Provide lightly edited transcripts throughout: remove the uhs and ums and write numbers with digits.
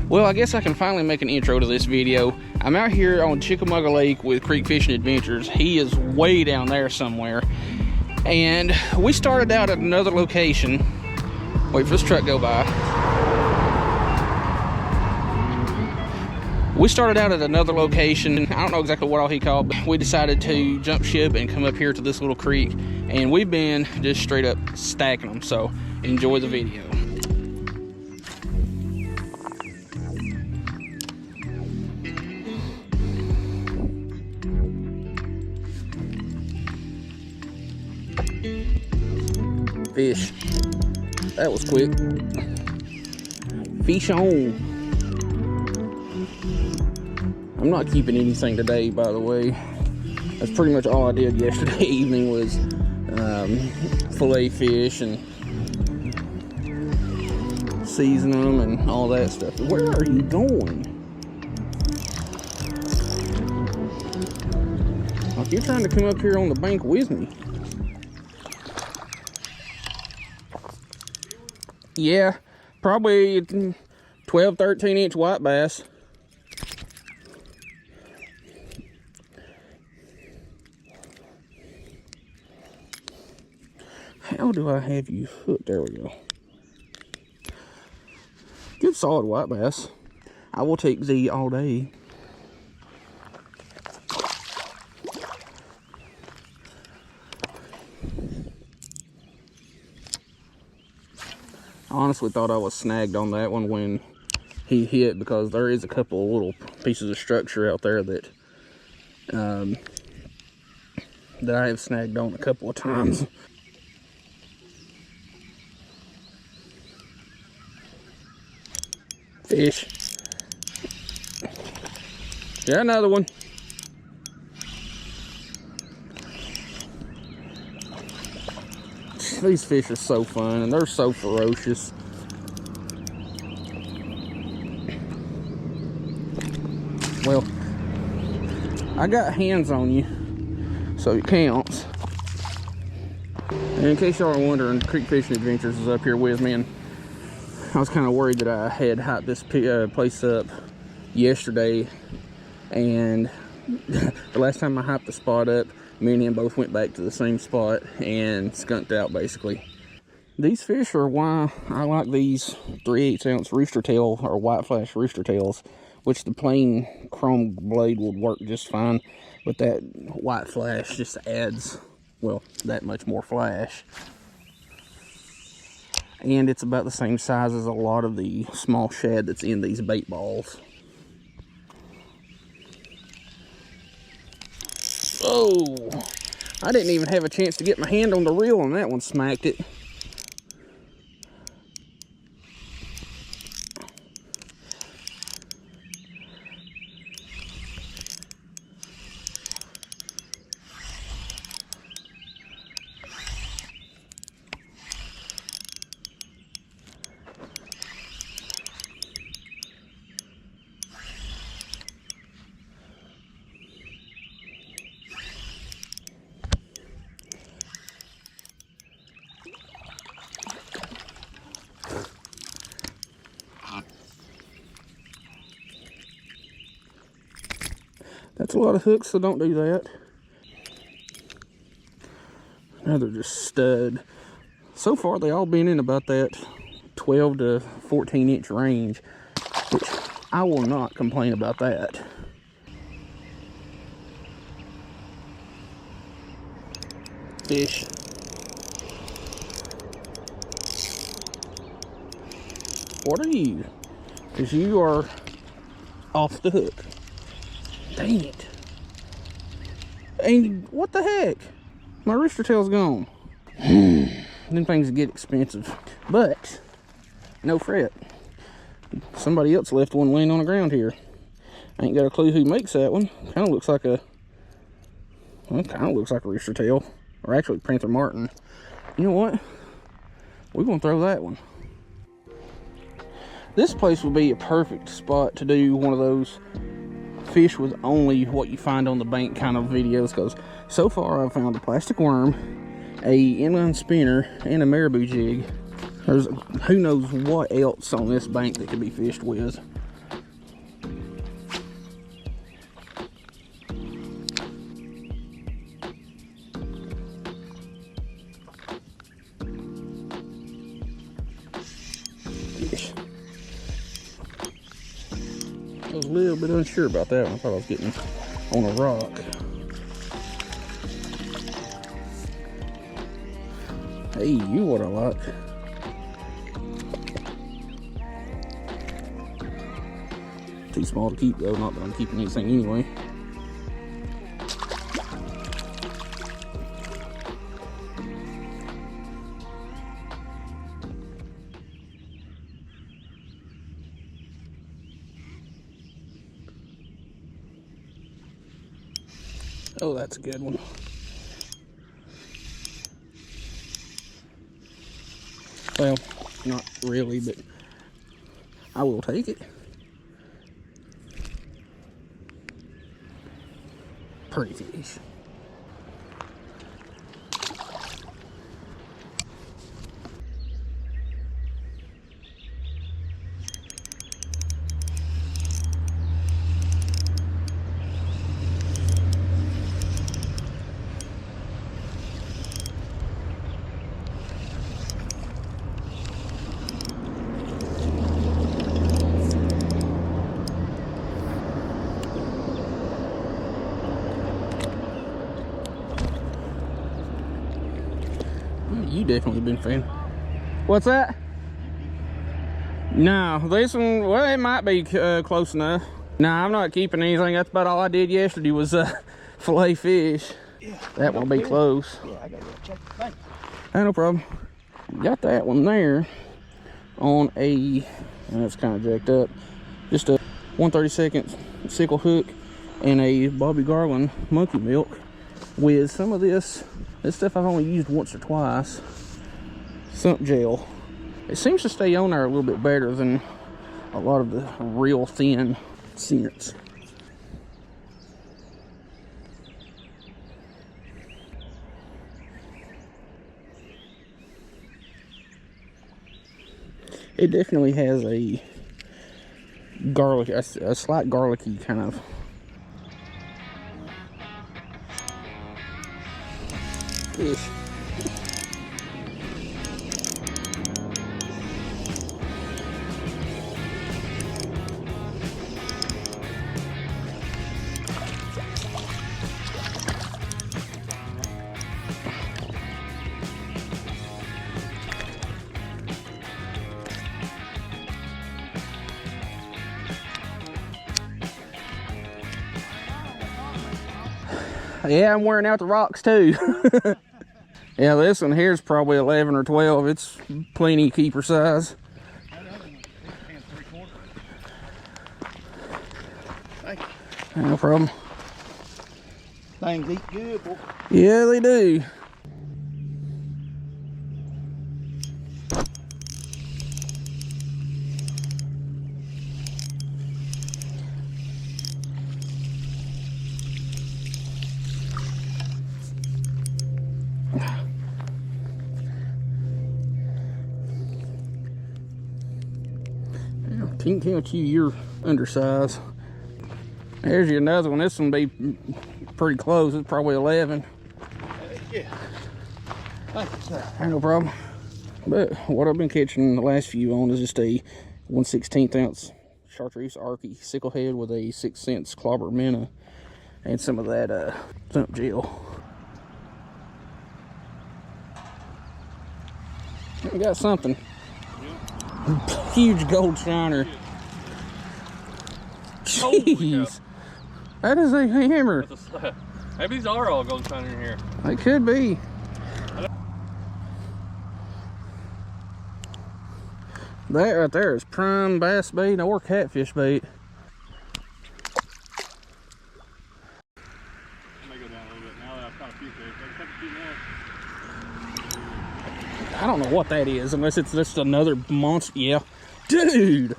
Well, I guess I can finally make an intro to this video. I'm out here on Chickamauga Lake with CreekFishingAdventures. He is way down there somewhere. And we started out at another location. Wait for this truck to go by. We started out at another location. I don't know exactly what all he called, but we decided to jump ship and come up here to this little creek. And we've been just straight up stacking them. So enjoy the video. Fish. That was quick. Fish on. I'm not keeping anything today, by the way. That's pretty much all I did yesterday evening was fillet fish and season them and all that stuff. Where are you going? Like you're trying to come up here on the bank with me. Yeah, probably 12, 13-inch white bass. How do I have you hooked? There we go. Good solid white bass. I will take Z all day. I honestly thought I was snagged on that one when he hit, because there is a couple of little pieces of structure out there that that I have snagged on a couple of times. Fish. Yeah, another one. These fish are so fun and they're so ferocious. Well, I got hands on you, so it counts. And in case y'all are wondering, CreekFishingAdventures is up here with me, and I was kind of worried that I had hyped this place up yesterday, and the last time I hyped the spot up, me and him both went back to the same spot and skunked out, basically. These fish are why I like these 3/8 ounce rooster tail or white flash rooster tails, which the plain chrome blade would work just fine, but that white flash just adds, well, that much more flash. And it's about the same size as a lot of the small shad that's in these bait balls. Oh, I didn't even have a chance to get my hand on the reel and that one smacked it. That's a lot of hooks, so don't do that. Another just stud. So far, they all been in about that 12 to 14-inch range, which I will not complain about that. Fish. What are you? Because you are off the hook. Dang it. And what the heck? My rooster tail's gone. Them things get expensive. But, no fret. Somebody else left one laying on the ground here. I ain't got a clue who makes that one. Kind of looks like a, well, kind of looks like a rooster tail. Or actually Panther Martin. You know what? We're going to throw that one. This place would be a perfect spot to do one of those fish with only what you find on the bank kind of videos, because so far I've found a plastic worm, a inline spinner, and a marabou jig. There's who knows what else on this bank that could be fished with. I was a little bit unsure about that one. I thought I was getting on a rock. Hey, you what I like. Too small to keep though, not that I'm keeping anything anyway. Oh, that's a good one. Well, not really, but I will take it. Pretty fish. You definitely been fan. What's that? No, this one, well, it might be close enough. No, I'm not keeping anything. That's about all I did yesterday was fillet fish. Yeah, that one will be close. Yeah, I gotta go check. Thanks. No problem. Got that one there on a, and it's kind of jacked up, just a 1/32 sickle hook and a Bobby Garland monkey milk with some of this stuff I've only used once or twice, sump gel. It seems to stay on there a little bit better than a lot of the real thin scents. It definitely has a garlic, a slight garlicky kind of. Fish. Yeah, I'm wearing out the rocks too. Yeah, this one here's probably 11 or 12. It's plenty keeper size. No problem. Things eat good, boy. Yeah, they do. Can't count you, you're undersized. There's you another one. This one be pretty close. It's probably 11. Yeah. Thank you, sir. No problem. But what I've been catching the last few on is just a 1/16 ounce chartreuse arky sickle head with a 6 cents clobber minnow and some of that sump gel. We got something. Huge gold shiner. Jeez. That is a hammer. Maybe these are all gold shiner in here. They could be. That right there is prime bass bait or catfish bait. I may go down a little bit now that I've caught a few fish. I've caught a few more. I don't know what that is, unless it's just another monster. Yeah, dude.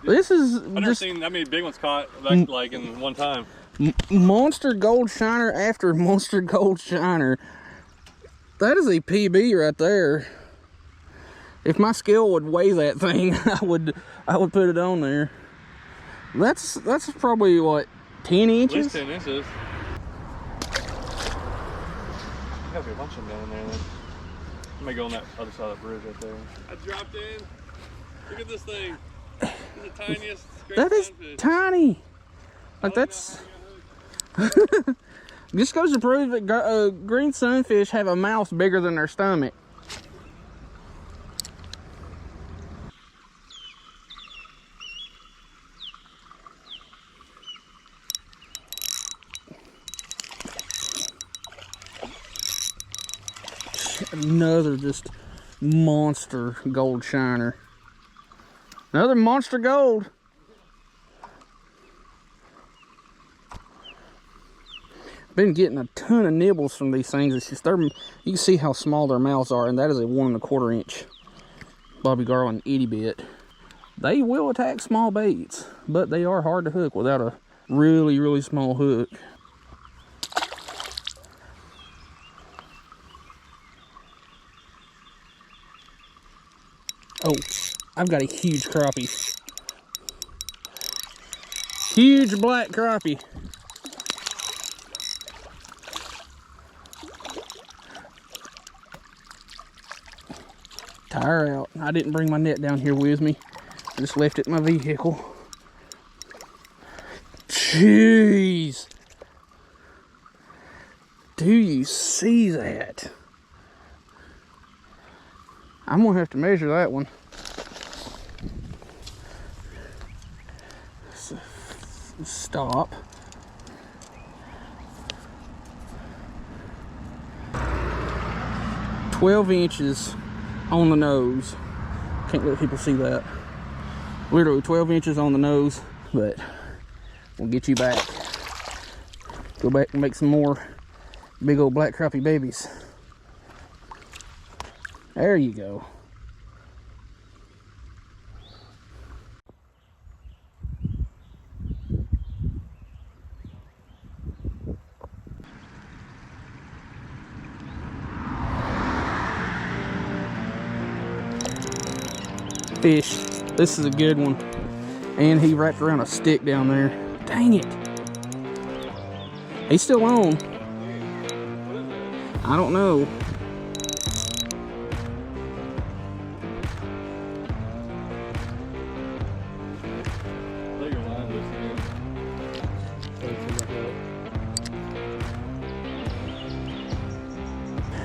This is I've never seen that many big ones caught like in one time. Monster gold shiner after monster gold shiner. That is a PB right there. If my scale would weigh that thing, I would put it on there. That's probably what, 10 inches? At least 10 inches. Gotta be a bunch of them down there then. I may go on that other side of the bridge right there. I dropped in. Look at this thing. It's the tiniest That is sunfish. tiny. Like that's just goes to prove that green sunfish have a mouth bigger than their stomach. Another just monster gold shiner. Another monster gold. Been getting a ton of nibbles from these things. It's just you can see how small their mouths are, and that is a 1 1/4 inch Bobby Garland itty bit. They will attack small baits, but they are hard to hook without a really, really small hook. Oh, I've got a huge crappie. Huge black crappie. Tire out. I didn't bring my net down here with me. I just left it in my vehicle. Jeez. Do you see that? I'm gonna have to measure that one. Stop. "12 inches on the nose." Can't let people see that. Literally 12 inches on the nose, but we'll get you back. Go back and make some more big old black crappie babies. There you go. Fish. This is a good one. And he wrapped around a stick down there. Dang it. He's still on. I don't know.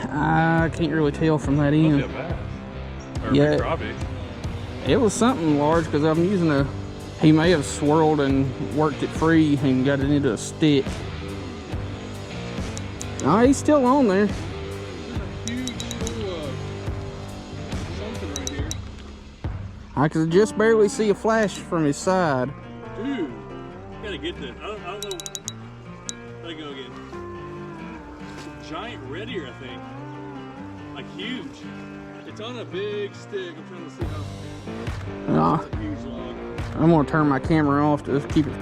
I can't really tell from that end. Yeah, it was something large because I'm using he may have swirled and worked it free and got it into a stick. Oh, he's still on there. There's a huge school of something right here. I could just barely see a flash from his side. Dude, you gotta get this. I don't know. Let it go again. Giant red ear, I think. Like huge. It's on a big stick. I'm trying to see how. That's a huge log. I'm gonna turn my camera off to keep it.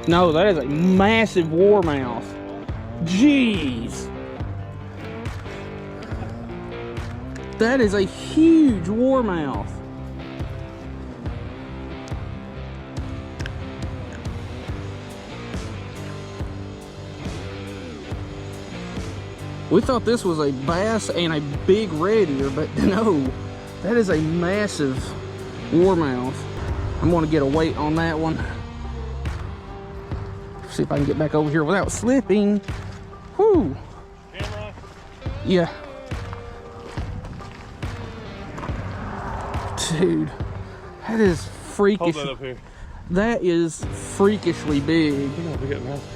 No, that is a massive warmouth. Jeez. That is a huge warmouth. We thought this was a bass and a big red ear, but no, that is a massive warmouth. I'm gonna get a weight on that one. See if I can get back over here without slipping. Whoo! Camera? Yeah. Dude, that is freakish. Hold that up here. That is freakishly big. We got massive.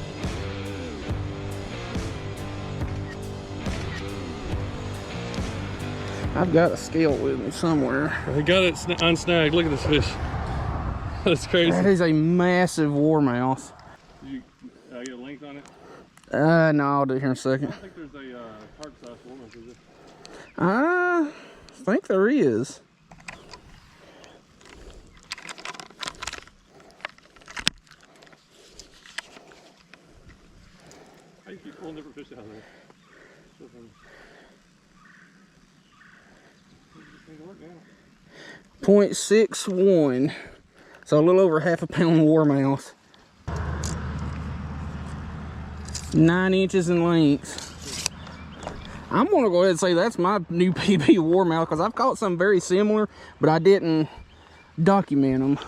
I've got a scale with me somewhere. I got it unsnagged. Look at this fish. That's crazy. That is a massive warmouth. Did you get a length on it? No, I'll do it here in a second. I don't think there's a tarp size warmouth, is it? I think there is. Keep pulling different fish out of there. .61, so a little over half a pound warmouth. 9 inches in length. I'm gonna go ahead and say that's my new PB warmouth because I've caught something very similar, but I didn't document them.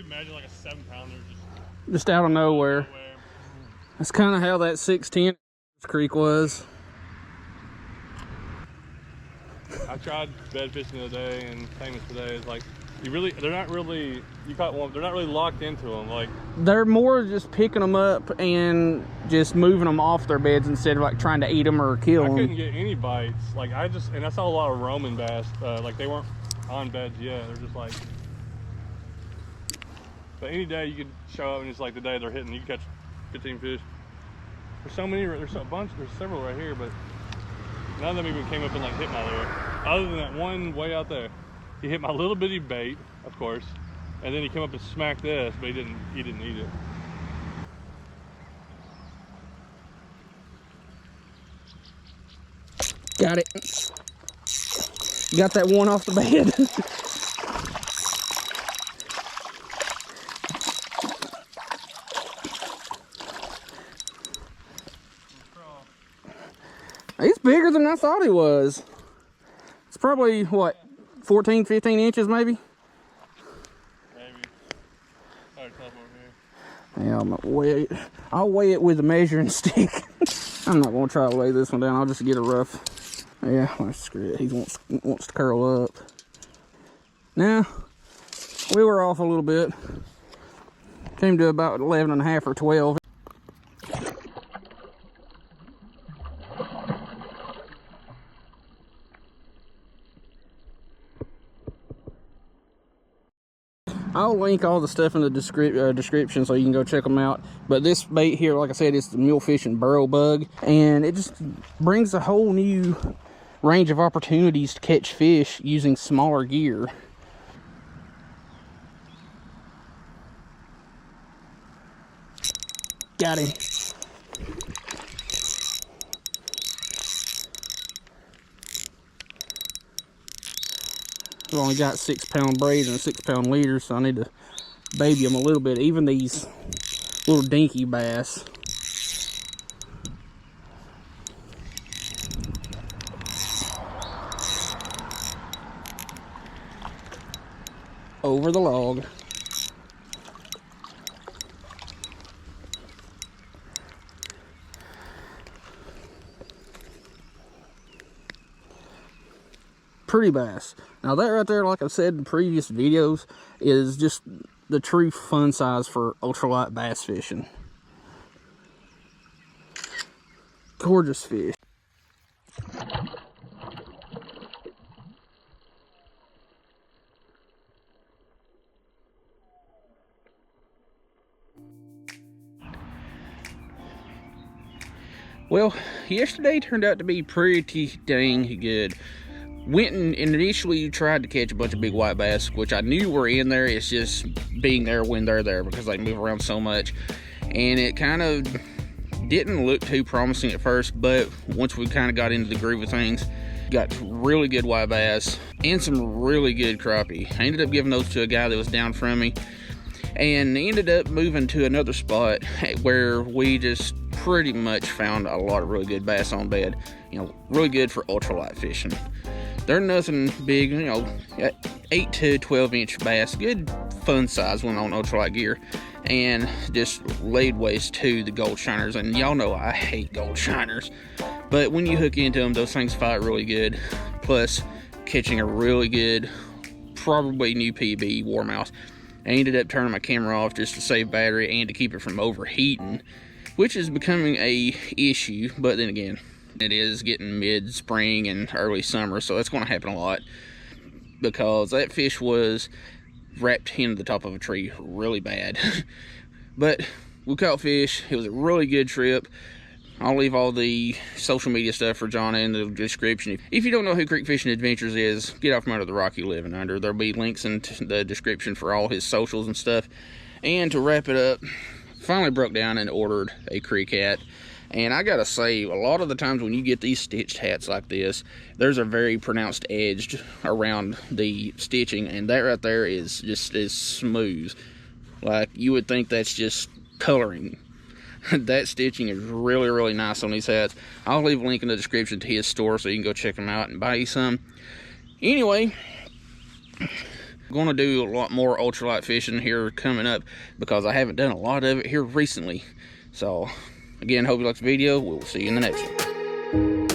Imagine like a 7-pounder just out of nowhere. That's kind of how that 610 creek was. I tried bed fishing the other day, and same as today. It's like they're not really. You caught one. They're not really locked into them. Like they're more just picking them up and just moving them off their beds instead of like trying to eat them or kill them. I couldn't get any bites. Like I saw a lot of roaming bass. Like they weren't on beds yet. They're just like. But any day you could show up and it's like the day they're hitting, you can catch 15 fish. There's so many, there's several right here, but none of them even came up and like hit my lure. Other than that one way out there. He hit my little bitty bait, of course, and then he came up and smacked this, but he didn't eat it. Got it. Got that one off the bed. He's bigger than I thought he was. It's probably, what, 14, 15 inches maybe? Maybe. Hard to tell over here. Yeah, I'm gonna weigh it. I'll weigh it with a measuring stick. I'm not gonna try to weigh this one down. I'll just get a rough. Yeah, let's screw it. He wants to curl up. Now, we were off a little bit. Came to about 11 and a half or 12. I'll link all the stuff in the description so you can go check them out. But this bait here, like I said, it's the mule fishing burrow bug, and it just brings a whole new range of opportunities to catch fish using smaller gear. Got him. I've only got 6-pound braids and 6-pound leaders, so I need to baby them a little bit. Even these little dinky bass. Over the log. Pretty bass. Now that right there, like I've said in previous videos, is just the true fun size for ultralight bass fishing. Gorgeous fish. Well, yesterday turned out to be pretty dang good. Went and initially tried to catch a bunch of big white bass, which I knew were in there. It's just being there when they're there because they move around so much. And it kind of didn't look too promising at first, but once we kind of got into the groove of things, got really good white bass and some really good crappie. I ended up giving those to a guy that was down from me, and ended up moving to another spot where we just pretty much found a lot of really good bass on bed. You know, really good for ultralight fishing. They're nothing big, you know, 8 to 12 inch bass, good fun size when on ultralight gear, and just laid waste to the gold shiners. And y'all know I hate gold shiners, but when you hook into them, those things fight really good. Plus, catching a really good, probably new PB warmouth. I ended up turning my camera off just to save battery and to keep it from overheating, which is becoming a issue. But then again, it is getting mid-spring and early summer, so that's going to happen a lot. because that fish was wrapped into the top of a tree really bad. But we caught fish. It was a really good trip. I'll leave all the social media stuff for John in the description. If you don't know who CreekFishingAdventures is, get out from under the rock you're living under. There'll be links in the description for all his socials and stuff. And to wrap it up, finally broke down and ordered a Creek hat. And I gotta say, a lot of the times when you get these stitched hats like this, there's a very pronounced edge around the stitching, and that right there is just as smooth. Like, you would think that's just coloring. That stitching is really, really nice on these hats. I'll leave a link in the description to his store so you can go check him out and buy you some. Anyway, I'm going to do a lot more ultralight fishing here coming up because I haven't done a lot of it here recently. So, again, hope you liked the video. We'll see you in the next one.